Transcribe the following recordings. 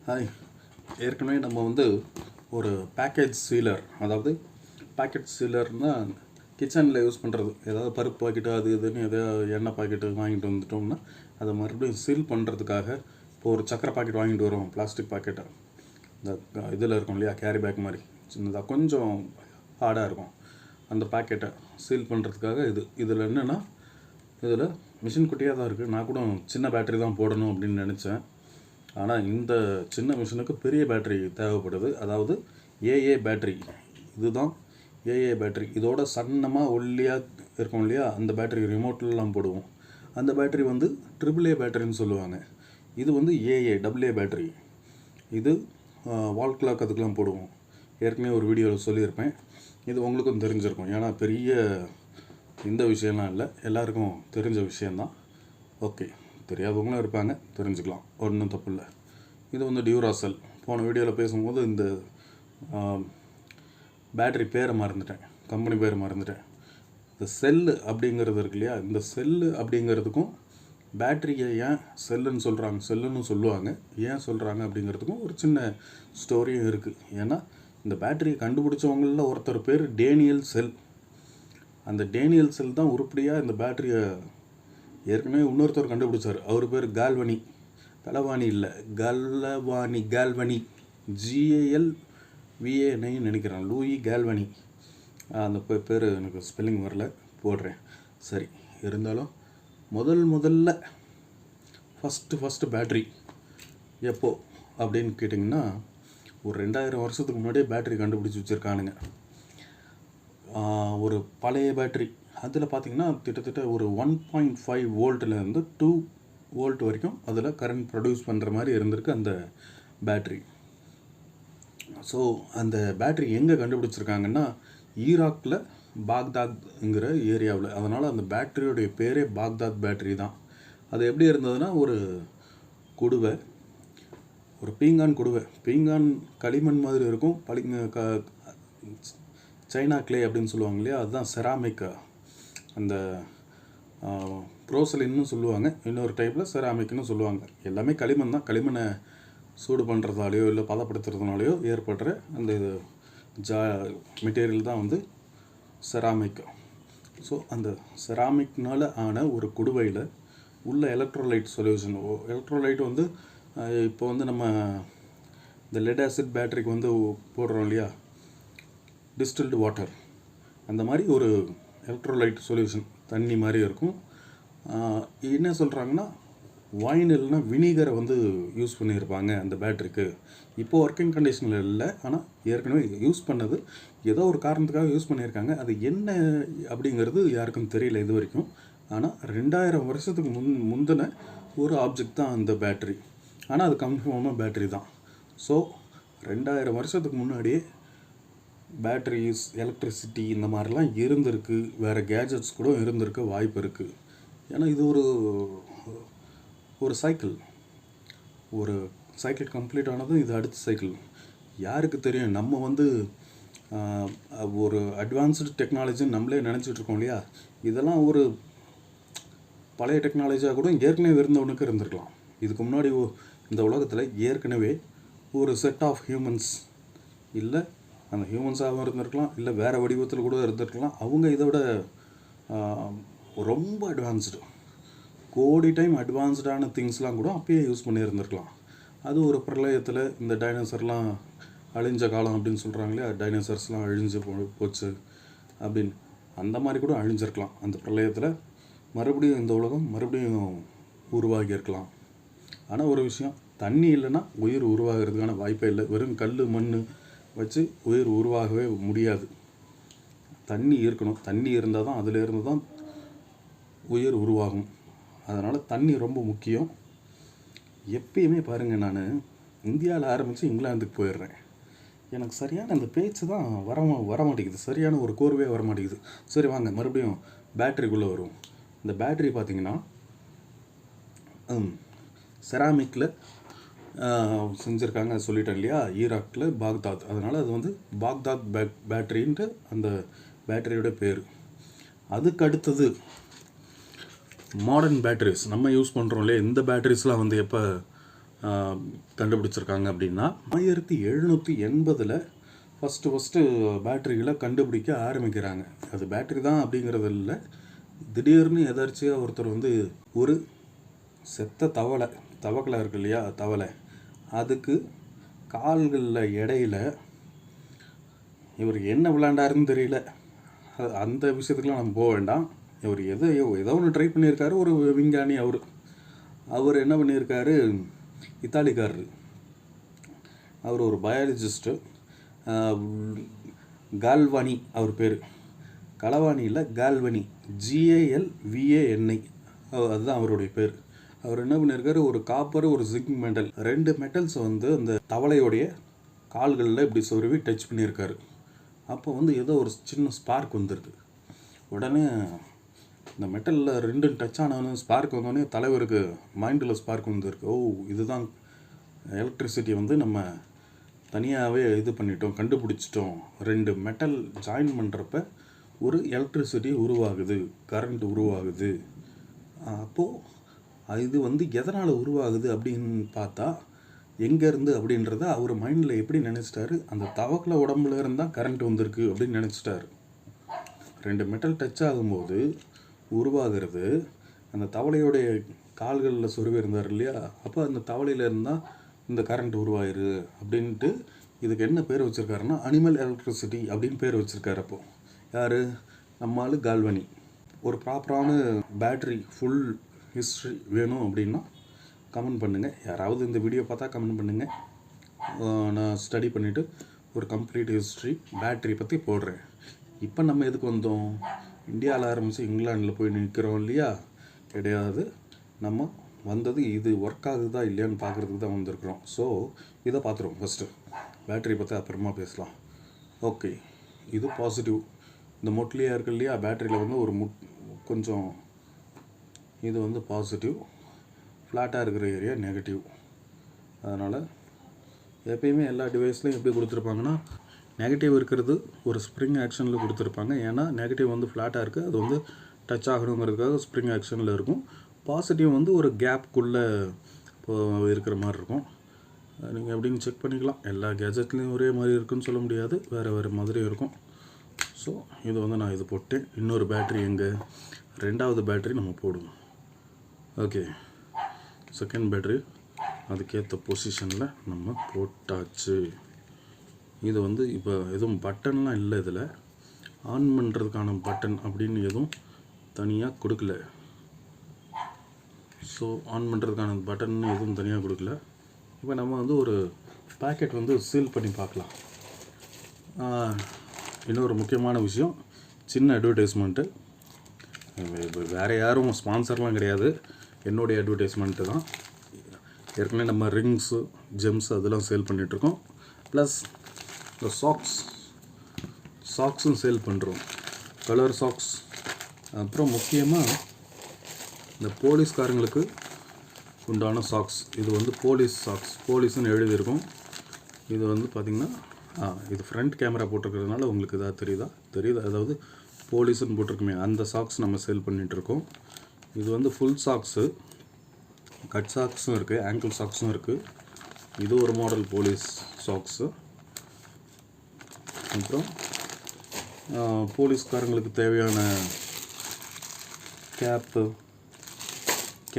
Hi. ஏற்கனவே நம்ம ஒரு பேக்கேஜ் சீலர், அதாவது பேக்கெட் சீலர்னால் கிச்சனில் யூஸ் பண்ணுறது. ஏதாவது பருப்பு பாக்கெட்டு அது இதுன்னு எதாவது எண்ணெய் பாக்கெட்டு வாங்கிட்டு வந்துட்டோம்னா அதை மறுபடியும் சீல் பண்ணுறதுக்காக இப்போ ஒரு சக்கரை பாக்கெட் வாங்கிட்டு வரோம், பிளாஸ்டிக் பாக்கெட்டை. இந்த இதில் இருக்கும் இல்லையா, கேரி பேக் மாதிரி சின்னதாக கொஞ்சம் ஹார்டாக இருக்கும். அந்த பாக்கெட்டை சீல் பண்ணுறதுக்காக இதில் என்னென்னா, இதில் மிஷின் குட்டியாக தான் இருக்குது. நான் கூட சின்ன பேட்டரி தான் போடணும் அப்படின்னு நினச்சேன். ஆனால் இந்த சின்ன மிஷினுக்கு பெரிய பேட்டரி தேவைப்படுது. அதாவது ஏஏ பேட்டரி. இதுதான் ஏஏ பேட்டரி. இதோட சன்னமாக ஒல்லியாக இருக்கும் இல்லையா, அந்த பேட்டரி ரிமோட்லாம் போடுவோம். அந்த பேட்டரி AAA பேட்டரின்னு சொல்லுவாங்க. இது ஏஏ AA பேட்டரி. இது வால் கிளாக் அதுக்கெலாம் போடுவோம். ஏற்கனவே ஒரு வீடியோவில் சொல்லியிருப்பேன். இது உங்களுக்கும் தெரிஞ்சிருக்கும். ஏன்னா பெரிய இந்த விஷயம்லாம் இல்லை, எல்லாருக்கும் தெரிஞ்ச விஷயந்தான். ஓகே, தெரியாதவங்களும் இருப்பாங்க, தெரிஞ்சுக்கலாம், ஒன்றும் தப்பு இல்லை. இது டியூராசெல். போன வீடியோவில் பேசும்போது இந்த பேட்டரி பேரை மறந்துட்டேன், கம்பெனி பேரை மறந்துட்டேன். இந்த செல்லு அப்படிங்கிறது இருக்கு இல்லையா, இந்த செல்லு அப்படிங்கிறதுக்கும் பேட்டரியை ஏன் செல்லுன்னு சொல்கிறாங்க, செல்லுன்னு சொல்லுவாங்க, ஏன் சொல்கிறாங்க அப்படிங்கிறதுக்கும் ஒரு சின்ன ஸ்டோரியும் இருக்குது. ஏன்னா இந்த பேட்டரியை கண்டுபிடிச்சவங்களில் ஒருத்தர் பேர் டேனியல் செல். அந்த டேனியல் செல் தான் உருப்படியாக இந்த பேட்டரியை ஏற்கனவே இன்னொருத்தர் கண்டுபிடிச்சார். அவர் பேர் கால்வனி. தலவாணி இல்லை, கால்வனி GALVANI நினைக்கிறேன், லூயி கால்வனி. அந்த பேர் எனக்கு ஸ்பெல்லிங் வரல, போடுறேன். சரி, இருந்தாலும் முதல்ல ஃபஸ்ட்டு பேட்ரி எப்போ அப்படின்னு கேட்டிங்கன்னா, ஒரு 2000 வருஷத்துக்கு முன்னாடியே பேட்ரி கண்டுபிடிச்சி வச்சுருக்கானுங்க. ஒரு பழைய பேட்ரி, அதில் பார்த்திங்கன்னா கிட்டத்தட்ட ஒரு 1.5 வோல்ட்லேருந்து 2 வோல்ட் வரைக்கும் அதில் கரண்ட் ப்ரொடியூஸ் பண்ணுற மாதிரி இருந்திருக்கு அந்த பேட்ரி. ஸோ அந்த பேட்ரி எங்கே கண்டுபிடிச்சிருக்காங்கன்னா, ஈராக்கில் பாக்தாத்ங்கிற ஏரியாவில். அதனால் அந்த பேட்டரியோடைய பேரே பாக்தாத் பேட்டரி தான். அது எப்படி இருந்ததுன்னா, ஒரு குடுவை, ஒரு பீங்கான் குடுவை, பீங்கான் களிமண் மாதிரி இருக்கும். சைனா கிளே அப்படின்னு சொல்லுவாங்க இல்லையா, அதுதான் செராமிக். அந்த ப்ரோசலின்னு சொல்லுவாங்க, இன்னொரு டைப்பில் செராமிக்னு சொல்லுவாங்க. எல்லாமே களிமண் தான். களிமண்ணை சூடு பண்ணுறதாலையோ இல்லை பதப்படுத்துறதுனாலையோ ஏற்படுற அந்த மெட்டீரியல் தான் செராமிக். ஸோ அந்த செராமிக்னால் ஆன ஒரு குடுவையில் உள்ள எலக்ட்ரோலைட் சொல்யூஷன். எலக்ட்ரோலைட் இப்போ நம்ம இந்த லெட் ஆசிட் பேட்டரிக்கு போடுறோம் இல்லையா, டிஸ்டில்டு வாட்டர், அந்த மாதிரி ஒரு எலக்ட்ரோலைட் சொல்யூஷன் தண்ணி மாதிரி இருக்கும். என்ன சொல்கிறாங்கன்னா, வைன் இல்லைன்னா வினிகரை யூஸ் பண்ணியிருப்பாங்க அந்த பேட்டரிக்கு. இப்போது ஒர்க்கிங் கண்டிஷனில் இல்லை, ஆனால் ஏற்கனவே யூஸ் பண்ணது ஏதோ ஒரு காரணத்துக்காக யூஸ் பண்ணியிருக்காங்க. அது என்ன அப்படிங்கிறது யாருக்கும் தெரியல இது வரைக்கும். ஆனால் 2000 வருஷத்துக்கு முந்தின ஒரு ஆப்ஜெக்ட் தான் அந்த பேட்டரி. ஆனால் அது கன்ஃபார்மாக பேட்டரி தான். ஸோ 2000 வருஷத்துக்கு முன்னாடியே பேட்டரிஸ், எலக்ட்ரிசிட்டி இந்த மாதிரிலாம் இருந்திருக்கு. வேறு கேஜெட்ஸ் கூட இருந்திருக்கு வாய்ப்பு இருக்குது. ஏன்னா இது ஒரு சைக்கிள் கம்ப்ளீட் ஆனதும் இது அடுத்த சைக்கிள். யாருக்கு தெரியும், நம்ம ஒரு அட்வான்ஸ்டு டெக்னாலஜின்னு நம்மளே நினச்சிட்ருக்கோம் இல்லையா. இதெல்லாம் ஒரு பழைய டெக்னாலஜியாக கூட ஏற்கனவே இருந்தவனுக்கு இருந்திருக்கலாம். இதுக்கு முன்னாடி இந்த உலகத்தில் ஏற்கனவே ஒரு செட் ஆஃப் ஹியூமன்ஸ், இல்லை அந்த ஹியூமன்ஸாகவும் இருந்திருக்கலாம், இல்லை வேறு வடிவத்தில் கூட இருந்திருக்கலாம். அவங்க இதை விட ரொம்ப அட்வான்ஸ்டு, கோடி டைம் அட்வான்ஸ்டான திங்ஸ்லாம் கூட அப்பயே யூஸ் பண்ணியிருந்திருக்கலாம். அது ஒரு பிரளயத்தில் இந்த டைனோசர்லாம் அழிஞ்ச காலம் அப்படின்னு சொல்கிறாங்களே, டைனோசர்ஸ்லாம் அழிஞ்சு போச்சு அப்படின்னு, அந்த மாதிரி கூட அழிஞ்சிருக்கலாம். அந்த பிரளயத்தில் மறுபடியும் இந்த உலகம் மறுபடியும் உருவாகியிருக்கலாம். ஆனால் ஒரு விஷயம், தண்ணி இல்லைன்னா உயிர் உருவாகிறதுக்கான வாய்ப்பே இல்லை. வெறும் கல் மண் வச்சு உயிர் உருவாகவே முடியாது. தண்ணி இருக்கணும். தண்ணி இருந்தால் தான், அதிலேருந்து தான் உயிர் உருவாகும். அதனால் தண்ணி ரொம்ப முக்கியம். எப்பயுமே பாருங்கள், நான் இந்தியாவில் ஆரம்பித்து இங்கிலாந்துக்கு போயிடுறேன். எனக்கு சரியான அந்த பேச்சு தான் வர மாட்டேங்குது, சரியான ஒரு கோர்வையாக வர மாட்டேங்குது. சரி வாங்க மறுபடியும் பேட்டரிக்குள்ளே வரும். இந்த பேட்டரி பார்த்திங்கன்னா செராமிக்கில் செஞ்சுருக்காங்க சொல்லிட்டேன் இல்லையா, ஈராக்கில் பாக்தாத். அதனால் அது பாக்தாத் பேட்டரின்ட்டு அந்த பேட்டரியோட பேர். அதுக்கு அடுத்தது மாடர்ன் பேட்டரிஸ் நம்ம யூஸ் பண்ணுறோம் இல்லையா, இந்த பேட்டரிஸ்லாம் எப்போ கண்டுபிடிச்சிருக்காங்க அப்படின்னா 1780 ஃபஸ்ட்டு பேட்டரிகளை கண்டுபிடிக்க ஆரம்பிக்கிறாங்க. அது பேட்டரி தான் அப்படிங்கிறது இல்லை, திடீர்னு எதார்ச்சியாக ஒருத்தர் வந்து ஒரு செத்த தவக்கலை இருக்கு இல்லையா, தவளை, அதுக்கு கால்களில் இடையில இவர் என்ன விளையாண்டாருன்னு தெரியல, அந்த விஷயத்துக்குலாம் நம்ம போக வேண்டாம். இவர் ஏதோ ஒன்று ட்ரை பண்ணியிருக்காரு. ஒரு விஞ்ஞானி அவர் என்ன பண்ணியிருக்காரு, இத்தாலிக்காரரு, அவர் ஒரு பயாலஜிஸ்ட்டு, கால்வானி அவர் பேர், களவானி இல்லை கால்வனி, GALVANI, அதுதான் அவருடைய பேர். அவர் என்ன பண்ணியிருக்காரு, ஒரு காப்பர் ஒரு ஜிங்க் மெட்டல், 2 மெட்டல்ஸை வந்து அந்த தவளையோடைய கால்களில் இப்படி சொருவி டச் பண்ணியிருக்காரு. அப்போ வந்து ஏதோ ஒரு சின்ன ஸ்பார்க் வந்துருக்கு. உடனே இந்த மெட்டலில் 2 டச் ஆனவொடனே ஸ்பார்க் வந்தோடனே தலைவருக்கு மைண்டில் ஸ்பார்க் வந்துருக்கு. இதுதான் எலக்ட்ரிசிட்டி வந்து நம்ம தனியாகவே இது பண்ணிட்டோம், கண்டுபிடிச்சிட்டோம். 2 மெட்டல் ஜாயின் பண்ணுறப்ப ஒரு எலக்ட்ரிசிட்டி உருவாகுது, கரண்ட் உருவாகுது. அப்போது இது வந்து எதனால் உருவாகுது அப்படின்னு பார்த்தா எங்கேருந்து அப்படின்றத அவர் மைண்டில் எப்படி நினச்சிட்டாரு, அந்த தவக்கலை உடம்புல இருந்தால் கரண்ட் வந்திருக்கு அப்படின்னு நினச்சிட்டாரு. 2 மெட்டல் டச் ஆகும்போது உருவாகிறது அந்த தவளையோடைய கால்களில் சொருவி இருந்தார் இல்லையா, அப்போ அந்த தவளையில் இருந்தால் இந்த கரண்ட் உருவாயிரு அப்படின்ட்டு இதுக்கு என்ன பேர் வச்சுருக்காருன்னா அனிமல் எலக்ட்ரிசிட்டி அப்படின்னு பேர் வச்சுருக்காரு. அப்போது யார், நம்மால் கால்வனி. ஒரு ப்ராப்பரான பேட்ரி ஃபுல் ஹிஸ்ட்ரி வேணும் அப்படின்னா கமெண்ட் பண்ணுங்கள். யாராவது இந்த வீடியோ பார்த்தா கமெண்ட் பண்ணுங்கள். நான் ஸ்டடி பண்ணிவிட்டு ஒரு கம்ப்ளீட் ஹிஸ்ட்ரி பேட்ரி பற்றி போடுறேன். இப்போ நம்ம எதுக்கு வந்தோம், இந்தியாவில் ஆரம்பித்து இங்கிலாண்டில் போய் நிற்கிறோம் இல்லையா, கிடையாது. நம்ம வந்தது இது ஒர்க் ஆகுதா இல்லையான்னு பார்க்குறதுக்கு தான் வந்திருக்கிறோம். ஸோ இதை பார்த்துருவோம் ஃபஸ்ட்டு, பேட்ரி பற்றி அப்புறமா பேசலாம். ஓகே, இது பாசிட்டிவ். இந்த மொட்லியாக இருக்கு இல்லையா, பேட்டரியில் வந்து ஒரு கொஞ்சம் இது வந்து பாசிட்டிவ், ஃப்ளாட்டாக இருக்கிற ஏரியா நெகட்டிவ். அதனால் எப்பயுமே எல்லா டிவைஸ்லையும் எப்படி கொடுத்துருப்பாங்கன்னா, நெகட்டிவ் இருக்கிறது ஒரு ஸ்ப்ரிங் ஆக்ஷனில் கொடுத்துருப்பாங்க. ஏன்னா நெகட்டிவ் வந்து ஃப்ளாட்டாக இருக்குது, அது வந்து டச் ஆகணுங்கிறதுக்காக ஸ்ப்ரிங் ஆக்ஷனில் இருக்கும். பாசிட்டிவ் வந்து ஒரு கேப்புக்குள்ளே இருக்கிற மாதிரி இருக்கும். நீங்கள் எப்படின்னு செக் பண்ணிக்கலாம். எல்லா கேஜெட்லேயும் ஒரே மாதிரி இருக்குன்னு சொல்ல முடியாது, வேறு மாதிரி இருக்கும். ஸோ இது வந்து நான் இது போட்டேன். இன்னொரு பேட்ரி எங்கே, 2வது பேட்ரி நம்ம போடுவோம். ஓகே, செகண்ட் பேட்ரி அதுக்கேற்ற பொசிஷனில் நம்ம போட்டாச்சு. இது வந்து இப்போ எதுவும் பட்டன்லாம் இல்லை, இதில் ஆன் பண்ணுறதுக்கான பட்டன் அப்படின்னு எதுவும் தனியாக கொடுக்கல. ஸோ ஆன் பண்ணுறதுக்கான பட்டன் எதுவும் தனியாக கொடுக்கல. இப்போ நம்ம வந்து ஒரு பேக்கெட் வந்து சீல் பண்ணி பார்க்கலாம். இன்னொரு முக்கியமான விஷயம், சின்ன அட்வர்டைஸ்மெண்ட்டு, வேறு யாரும் ஸ்பான்சர்லாம் கிடையாது, என்னுடைய அட்வர்டைஸ்மெண்ட்டு தான். ஏற்கனவே நம்ம ரிங்ஸு ஜெம்ஸ் அதெல்லாம் சேல் பண்ணிகிட்ருக்கோம். ப்ளஸ் இந்த சாக்ஸும் சேல் பண்ணுறோம், கலர் சாக்ஸ். அப்புறம் முக்கியமாக இந்த போலீஸ்காரங்களுக்கு உண்டான சாக்ஸ். இது வந்து போலீஸ் சாக்ஸ், போலீஸ்னு எழுதியிருக்கும். இது வந்து பார்த்திங்கன்னா இது ஃப்ரண்ட் கேமரா போட்டிருக்கிறதுனால உங்களுக்கு இதாக தெரியுது, அதாவது போலீஸ்னு போட்டிருக்குமே அந்த சாக்ஸ் நம்ம சேல் பண்ணிகிட்ருக்கோம். இது வந்து ஃபுல் சாக்ஸு, கட் சாக்ஸும் இருக்குது, ஆங்கிள் சாக்ஸும் இருக்குது. இது ஒரு மாடல் போலீஸ் சாக்ஸு. அப்புறம் போலீஸ்காரங்களுக்கு தேவையான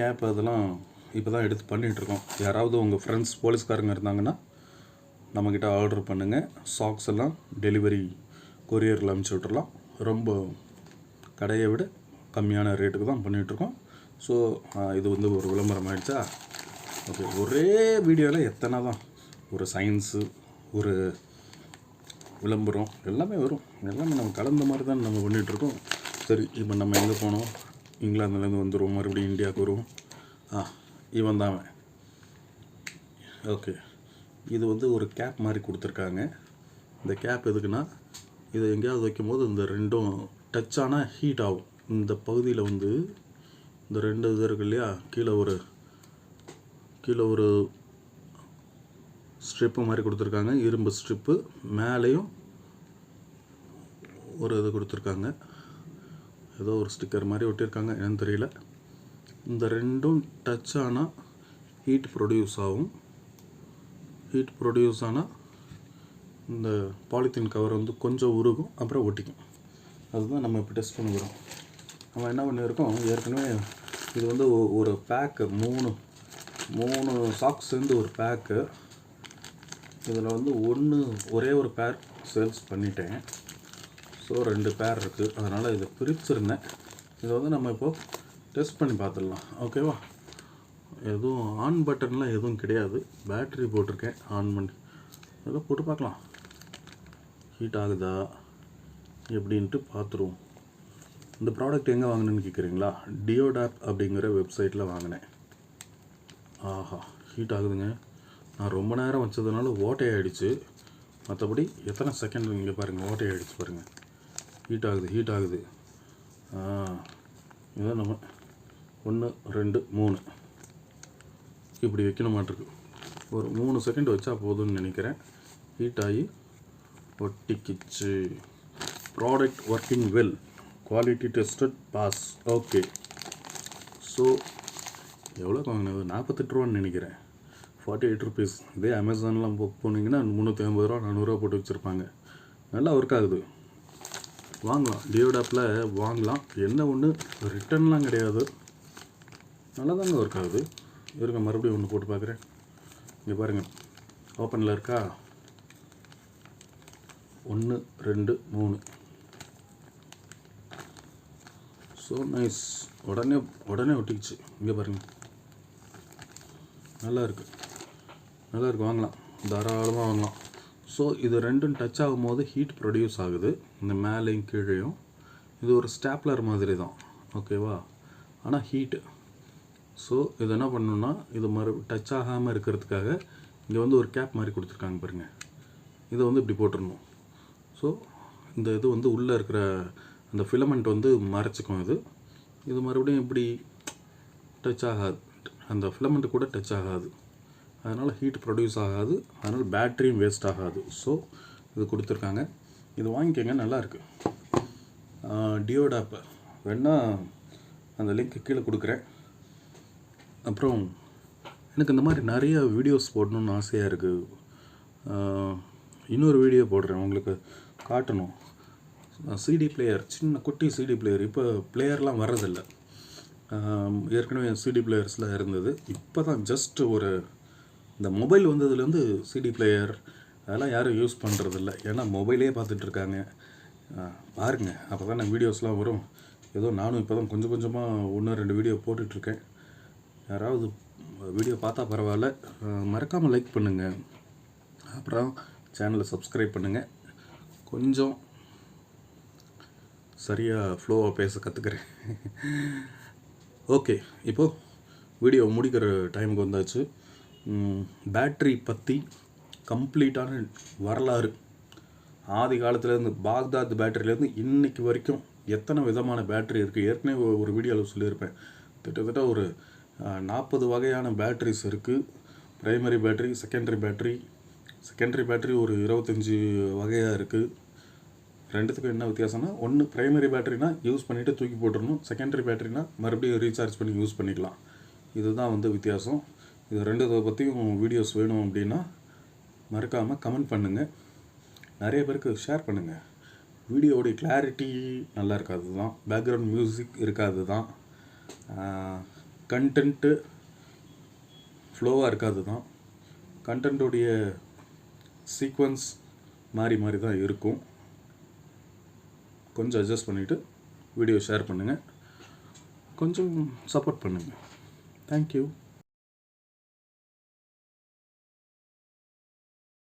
கேப் அதெல்லாம் இப்போ தான் எடுத்து பண்ணிகிட்ருக்கோம். யாராவது உங்கள் ஃப்ரெண்ட்ஸ் போலீஸ்காரங்க இருந்தாங்கன்னா நம்மக்கிட்ட ஆர்டர் பண்ணுங்கள். சாக்ஸ் எல்லாம் டெலிவரி கொரியரில் அனுப்பிச்சி விட்டுறலாம். ரொம்ப கடையை விட கம்மியான ரேட்டுக்கு தான் பண்ணிகிட்ருக்கோம். ஸோ இது வந்து ஒரு விளம்பரம் ஆகிடுச்சா. ஓகே, ஒரே வீடியோவில் எத்தனை தான் ஒரு சயின்ஸு ஒரு விளம்பரம் எல்லாமே வரும், எல்லாமே நம்ம கலந்த மாதிரி தான் நம்ம பண்ணிகிட்ருக்கோம். சரி, இப்போ நம்ம எங்கே போனோம், இங்கிலாந்துலேருந்து வந்துடுவோம், மறுபடியும் இந்தியாவுக்கு வருவோம். இவன் தான். ஓகே, இது வந்து ஒரு கேப் மாதிரி கொடுத்துருக்காங்க. இந்த கேப் எதுக்குன்னா, இதை எங்கேயாவது வைக்கும்போது இந்த ரெண்டும் டச் ஆனால் ஹீட் ஆகும். இந்த பகுதியில் வந்து இந்த 2 இது இருக்கு இல்லையா, கீழே ஒரு ஸ்ட்ரிப்பு மாதிரி கொடுத்துருக்காங்க, இரும்பு ஸ்ட்ரிப்பு. மேலேயும் ஒரு இது கொடுத்துருக்காங்க, ஏதோ ஒரு ஸ்டிக்கர் மாதிரி ஒட்டியிருக்காங்க, என்னன்னு தெரியல. இந்த ரெண்டும் டச் ஆனால் ஹீட் ப்ரொடியூஸ் ஆகும். ஹீட் ப்ரொடியூஸ் ஆனால் இந்த பாலித்தீன் கவர் வந்து கொஞ்சம் உருகும், அப்புறம் ஒட்டிக்கும். அதுதான் நம்ம இப்போ டெஸ்ட் பண்ண போகிறோம். நம்ம என்ன பண்ணியிருக்கோம், ஏற்கனவே இது வந்து ஒரு பேக்கு, மூணு சாக்ஸ் சேர்ந்து ஒரு பேக்கு. இதில் வந்து ஒரே ஒரு பேர் சேல்ஸ் பண்ணிட்டேன். ஸோ 2 பேர் இருக்குது, அதனால் இதை பிரிச்சுருந்தேன். இதை வந்து நம்ம இப்போது டெஸ்ட் பண்ணி பார்த்துடலாம். ஓகேவா? எதுவும் ஆன் பட்டன்லாம் எதுவும் கிடையாது. பேட்ரி போட்டிருக்கேன், ஆன் பண்ணி ஏதோ போட்டு பார்க்கலாம். ஹீட் ஆகுதா எப்படின்ட்டு பார்த்துருவோம். இந்த ப்ராடக்ட் எங்கே வாங்கினேன்னு கேட்குறீங்களா? டியோடாப் அப்படிங்கிற வெப்சைட்டில் வாங்கினேன். ஆஹா, ஹீட் ஆகுதுங்க. நான் ரொம்ப நேரம் வச்சதுனால ஓட்டையாகிடுச்சு. மற்றபடி எத்தனை செகண்ட் இங்கே பாருங்கள், ஓட்டையாகிடுச்சு பாருங்கள். ஹீட் ஆகுது. இதான் நம்ம 1 2 3 இப்படி வைக்கணும் மாட்டிருக்கு. ஒரு 3 செகண்ட் வச்சா போதும்னு நினைக்கிறேன். ஹீட் ஆகி ஒட்டிக்கிச்சு. Product working well, quality tested, pass. Okay. So எவ்வளோ வாங்கினது? 48 ரூபான்னு நினைக்கிறேன். 48 ருபீஸ். இதே அமேசான்லாம் புக் பண்ணிங்கன்னா 350 ரூபா 400 ரூபா போட்டு வச்சுருப்பாங்க. நல்லா ஒர்க் ஆகுது. வாங்கலாம், டியோடாப்பில் வாங்கலாம். என்ன ஒன்று, ரிட்டர்ன்லாம் கிடையாது. நல்லா தாங்க ஒர்க் ஆகுது. இருங்க, மறுபடியும் ஒன்று போட்டு பார்க்குறேன். இங்கே பாருங்கள், ஓப்பனில் இருக்கா? 1 2 3. So nice. உடனே ஒட்டிக்கிச்சு. இங்கே பாருங்கள், நல்லா இருக்குது. வாங்கலாம், தாராளமாக வாங்கலாம். ஸோ இது ரெண்டும் டச் ஆகும்போது ஹீட் ப்ரொடியூஸ் ஆகுது, இந்த மேலேயும் கீழேயும். இது ஒரு ஸ்டாப்லர் மாதிரி தான், ஓகேவா? ஆனால் ஹீட்டு. ஸோ இது என்ன பண்ணணுன்னா, இது டச் ஆகாமல் இருக்கிறதுக்காக இங்கே வந்து ஒரு கேப் மாதிரி கொடுத்துருக்காங்க பாருங்கள். இதை வந்து இப்படி போட்டுடணும். ஸோ இந்த இது வந்து உள்ளே இருக்கிற அந்த ஃபிலமெண்ட் வந்து மறைச்சிக்கும். இது மறுபடியும் இப்படி டச் ஆகாது, அந்த ஃபிலமெண்ட்டு கூட டச் ஆகாது. அதனால் ஹீட் ப்ரொடியூஸ் ஆகாது, அதனால் பேட்டரியும் வேஸ்ட் ஆகாது. ஸோ இது கொடுத்துருக்காங்க. இது வாங்கிக்கோங்க, நல்லாயிருக்கு. டியோடாப் வேணால் அந்த லிங்க் கீழே கொடுக்குறேன். அப்புறம் எனக்கு இந்த மாதிரி நிறைய வீடியோஸ் போடணுன்னு ஆசையாக இருக்குது. இன்னொரு வீடியோ போடுறேன், உங்களுக்கு காட்டணும். சிடி பிளேயர், சின்ன குட்டி சிடி பிளேயர். இப்போ பிளேயர்லாம் வர்றதில்லை. ஏற்கனவே சிடி பிளேயர்ஸ்லாம் இருந்தது. இப்போ தான் ஜஸ்ட் இந்த மொபைல் வந்ததுலேருந்து சிடி பிளேயர் அதெல்லாம் யாரும் யூஸ் பண்ணுறதில்ல. ஏன்னா மொபைலே பார்த்துட்ருக்காங்க. பாருங்கள், அப்போ தான் நான் வீடியோஸ்லாம் வரும். ஏதோ நானும் இப்போ தான் கொஞ்சம் கொஞ்சமாக 1 2 வீடியோ போட்டுட்ருக்கேன். யாராவது வீடியோ பார்த்தா பரவாயில்ல, மறக்காமல் லைக் பண்ணுங்கள். அப்புறம் சேனலை சப்ஸ்கிரைப் பண்ணுங்கள். கொஞ்சம் சரியாக ஃப்ளோவாக பேச கற்றுக்கிறேன். ஓகே, இப்போது வீடியோ முடிக்கிற டைமுக்கு வந்தாச்சு. பேட்ரி பற்றி கம்ப்ளீட்டான வரலாறு, ஆதி காலத்துலேருந்து பாக்தாத் பேட்டரியிலேருந்து இன்றைக்கி வரைக்கும் எத்தனை விதமான பேட்ரி இருக்குது. ஏற்கனவே ஒரு வீடியோவில் சொல்லியிருப்பேன். கிட்டத்தட்ட ஒரு 40 வகையான பேட்ரிஸ் இருக்குது. ப்ரைமரி பேட்ரி, செகண்டரி பேட்ரி ஒரு 25 வகையாக இருக்குது. ரெண்டுத்துக்கும் என்ன வித்தியாசம்னா, ஒன்று ப்ரைமரி பேட்டரினா யூஸ் பண்ணிவிட்டு தூக்கி போட்டுடணும், செகண்டரி பேட்டரினா மறுபடியும் ரீசார்ஜ் பண்ணி யூஸ் பண்ணிக்கலாம். இதுதான் வந்து வித்தியாசம். இது ரெண்டு பற்றியும் வீடியோஸ் வேணும் அப்படின்னா மறக்காமல் கமெண்ட் பண்ணுங்கள். நிறைய பேருக்கு ஷேர் பண்ணுங்கள். வீடியோடைய கிளாரிட்டி நல்லா இருக்காது தான், பேக்ரவுண்ட் மியூசிக் இருக்காது தான், கண்டென்ட்டு ஃப்ளோவாக இருக்காது தான், கண்டென்ட்டுடைய சீக்வன்ஸ் மாறி தான் இருக்கும். கொஞ்சம் அட்ஜஸ்ட் பண்ணிவிட்டு வீடியோ ஷேர் பண்ணுங்கள், கொஞ்சம் சப்போர்ட் பண்ணுங்கள். தேங்க்யூ.